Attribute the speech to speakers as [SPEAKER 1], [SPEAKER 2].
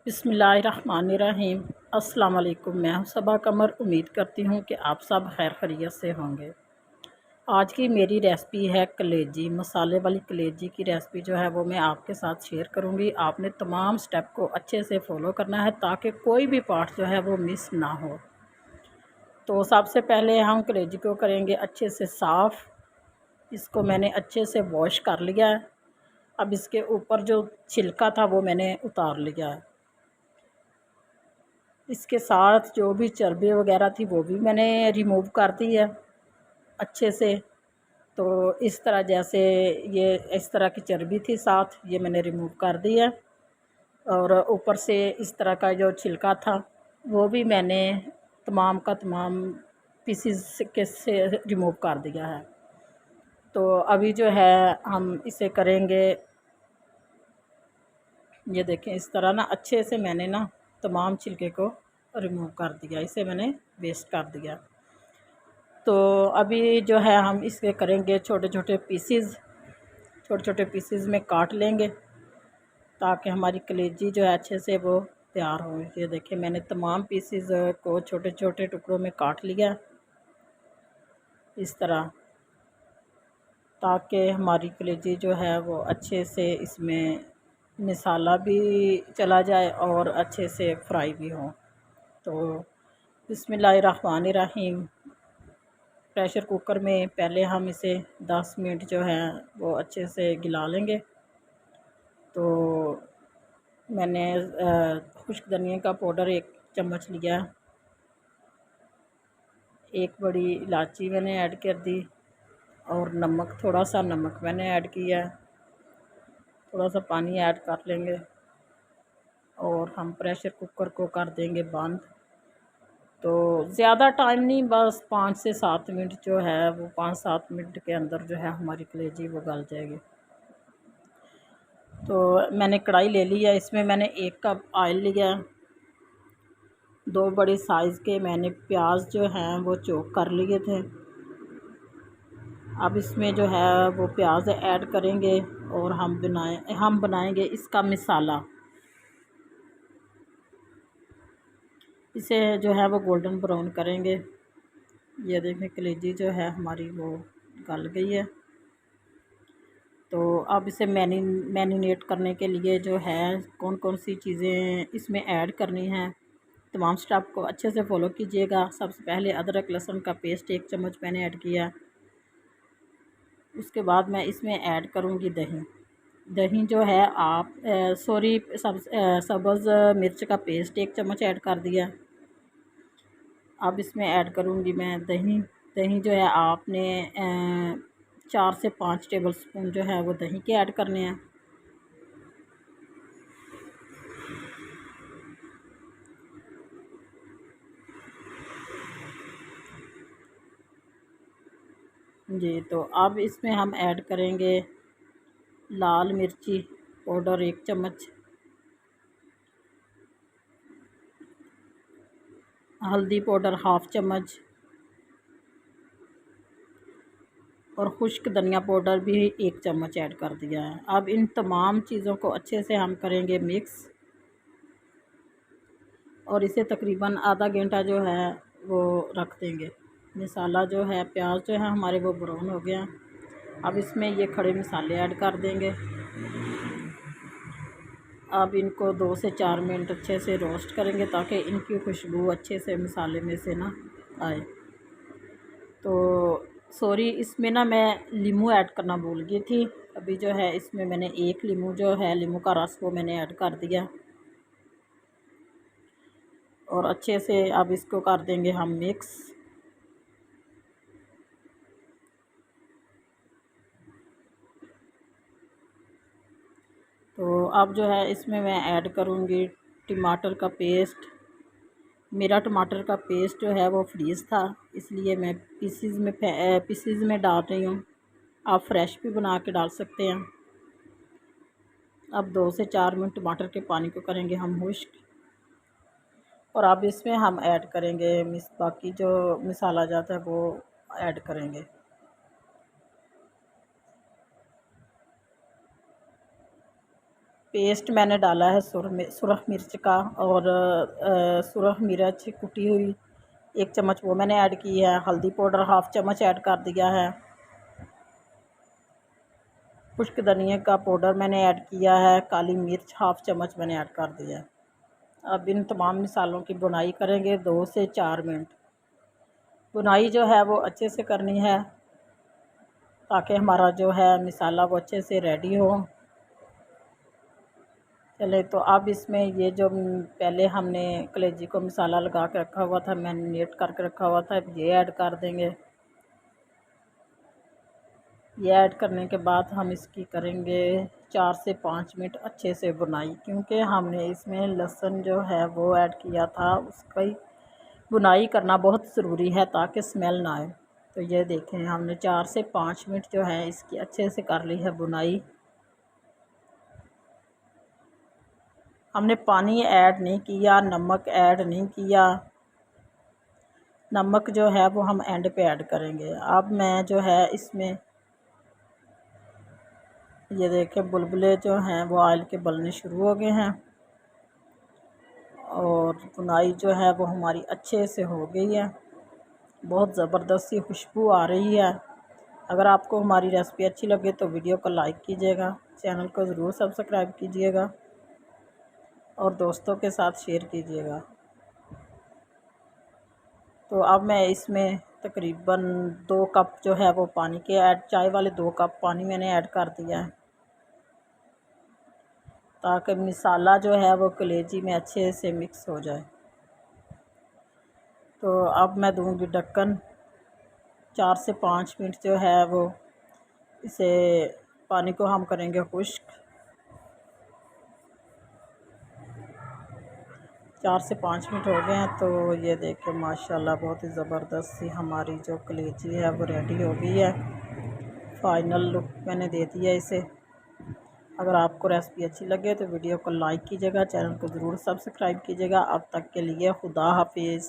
[SPEAKER 1] बिस्मिल्लाहिर्रहमानिर्रहीम। अस्सलाम वालेकुम। मैं हूं सबा कमर। उम्मीद करती हूं कि आप सब खैर खैरियत से होंगे। आज की मेरी रेसिपी है कलेजी। मसाले वाली कलेजी की रेसिपी जो है वो मैं आपके साथ शेयर करूंगी। आपने तमाम स्टेप को अच्छे से फॉलो करना है ताकि कोई भी पार्ट जो है वो मिस ना हो। तो सबसे पहले हम कलेजी को करेंगे अच्छे से साफ़। इसको मैंने अच्छे से वॉश कर लिया है। अब इसके ऊपर जो छिलका था वो मैंने उतार लिया है। इसके साथ जो भी चर्बी वगैरह थी वो भी मैंने रिमूव कर दी है अच्छे से। तो इस तरह जैसे ये इस तरह की चर्बी थी साथ, ये मैंने रिमूव कर दी है। और ऊपर से इस तरह का जो छिलका था वो भी मैंने तमाम का तमाम पीसीस के से रिमूव कर दिया है। तो अभी जो है हम इसे करेंगे। ये देखें, इस तरह ना अच्छे से मैंने ना तमाम छिलके को रिमूव कर दिया, इसे मैंने वेस्ट कर दिया। तो अभी जो है हम इसके करेंगे छोटे छोटे पीसीज। छोटे छोटे पीसीज में काट लेंगे ताकि हमारी कलेजी जो है अच्छे से वो तैयार हो। ये देखें, मैंने तमाम पीसीज को छोटे छोटे टुकड़ों में काट लिया इस तरह, ताकि हमारी कलेजी जो है वो अच्छे से इसमें मसाला भी चला जाए और अच्छे से फ्राई भी हो। तो बिस्मिल्लाहिर्रहमानिर्रहीम। प्रेशर कुकर में पहले हम इसे 10 मिनट जो है वो अच्छे से गला लेंगे। तो मैंने खुश्क धनिया का पाउडर 1 चम्मच लिया। 1 बड़ी इलायची मैंने ऐड कर दी और नमक, थोड़ा सा नमक मैंने ऐड किया। थोड़ा सा पानी ऐड कर लेंगे और हम प्रेशर कुकर को कर देंगे बंद। तो ज़्यादा टाइम नहीं, बस 5 से 7 मिनट जो है वो 5-7 मिनट के अंदर जो है हमारी कलेजी वो गल जाएगी। तो मैंने कढ़ाई ले ली है, इसमें मैंने 1 कप ऑयल लिया। 2 बड़े साइज़ के मैंने प्याज जो हैं वो चॉप कर लिए थे। अब इसमें जो है वो प्याज ऐड करेंगे और हम बनाएंगे इसका मसाला। इसे जो है वो गोल्डन ब्राउन करेंगे। ये देखें, कलेजी जो है हमारी वो गल गई है। तो अब इसे मैरिनेट करने के लिए जो है कौन कौन सी चीज़ें इसमें ऐड करनी हैं, तमाम स्टेप को अच्छे से फॉलो कीजिएगा। सबसे पहले अदरक लहसुन का पेस्ट 1 चम्मच मैंने ऐड किया। उसके बाद मैं इसमें ऐड करूँगी दही। दही जो है आप सब्ज़ मिर्च का पेस्ट 1 चम्मच ऐड कर दिया। अब इसमें ऐड करूँगी मैं दही। दही जो है आपने 4 से 5 टेबल स्पून जो है वो दही के ऐड करने हैं। जी, तो अब इसमें हम ऐड करेंगे लाल मिर्ची पाउडर 1 चम्मच, हल्दी पाउडर 1/2 चम्मच और खुश्क धनिया पाउडर भी 1 चम्मच ऐड कर दिया है। अब इन तमाम चीज़ों को अच्छे से हम करेंगे मिक्स और इसे तकरीबन आधा घंटा जो है वो रख देंगे। मसाला जो है, प्याज जो है हमारे वो ब्राउन हो गया। अब इसमें ये खड़े मसाले ऐड कर देंगे। अब इनको 2 से 4 मिनट अच्छे से रोस्ट करेंगे ताकि इनकी खुशबू अच्छे से मसाले में से ना आए। तो सॉरी, इसमें ना मैं लीमू ऐड करना भूल गई थी। अभी जो है इसमें मैंने 1 लीमू जो है लीमू का रस वो मैंने ऐड कर दिया और अच्छे से अब इसको कर देंगे हम मिक्स। तो अब जो है इसमें मैं ऐड करूँगी टमाटर का पेस्ट। मेरा टमाटर का पेस्ट जो है वो फ्रीज़ था, इसलिए मैं पीसीज में डाल रही हूँ। आप फ्रेश भी बना के डाल सकते हैं। अब 2 से 4 मिनट टमाटर के पानी को करेंगे हम खुश्क और अब इसमें हम ऐड करेंगे बाकी जो मसाला जाता है वो ऐड करेंगे। पेस्ट मैंने डाला है सुरख मिर्च का, और सुरख मिर्च कुटी हुई 1 चम्मच वो मैंने ऐड की है। हल्दी पाउडर 1/2 चम्मच ऐड कर दिया है। खुश्क धनिया का पाउडर मैंने ऐड किया है। काली मिर्च 1/2 चम्मच मैंने ऐड कर दिया है। अब इन तमाम मसालों की बुनाई करेंगे 2 से 4 मिनट। बुनाई जो है वो अच्छे से करनी है ताकि हमारा जो है मसाला वो अच्छे से रेडी हो। चले तो अब इसमें ये जो पहले हमने कलेजी को मसाला लगा के रखा हुआ था, मैरिनेट करके रखा हुआ था, ये ऐड कर देंगे। ये ऐड करने के बाद हम इसकी करेंगे 4 से 5 मिनट अच्छे से बुनाई, क्योंकि हमने इसमें लहसुन जो है वो ऐड किया था, उसकी बुनाई करना बहुत ज़रूरी है ताकि स्मेल ना आए। तो ये देखें, हमने 4 से 5 मिनट जो है इसकी अच्छे से कर ली है बुनाई। हमने पानी ऐड नहीं किया, नमक ऐड नहीं किया। नमक जो है वो हम एंड पे ऐड करेंगे। अब मैं जो है इसमें ये देखें, बुलबुले जो हैं वो ऑयल के बनने शुरू हो गए हैं और बुनाई जो है वो हमारी अच्छे से हो गई है। बहुत ज़बरदस्त सी खुशबू आ रही है। अगर आपको हमारी रेसिपी अच्छी लगे तो वीडियो को लाइक कीजिएगा, चैनल को ज़रूर सब्सक्राइब कीजिएगा और दोस्तों के साथ शेयर कीजिएगा। तो अब मैं इसमें तकरीबन 2 कप जो है वो पानी के ऐड, चाय वाले 2 कप पानी मैंने ऐड कर दिया है ताकि मसाला जो है वो कलेजी में अच्छे से मिक्स हो जाए। तो अब मैं दूंगी ढक्कन। 4 से 5 मिनट जो है वो इसे पानी को हम करेंगे खुश्क। 4 से 5 मिनट हो गए हैं। तो ये देखें, माशाल्लाह बहुत ही ज़बरदस्त सी हमारी जो कलेजी है वो रेडी हो गई है। फाइनल लुक मैंने दे दिया इसे। अगर आपको रेसिपी अच्छी लगे तो वीडियो को लाइक कीजिएगा, चैनल को ज़रूर सब्सक्राइब कीजिएगा। अब तक के लिए खुदा हाफिज़।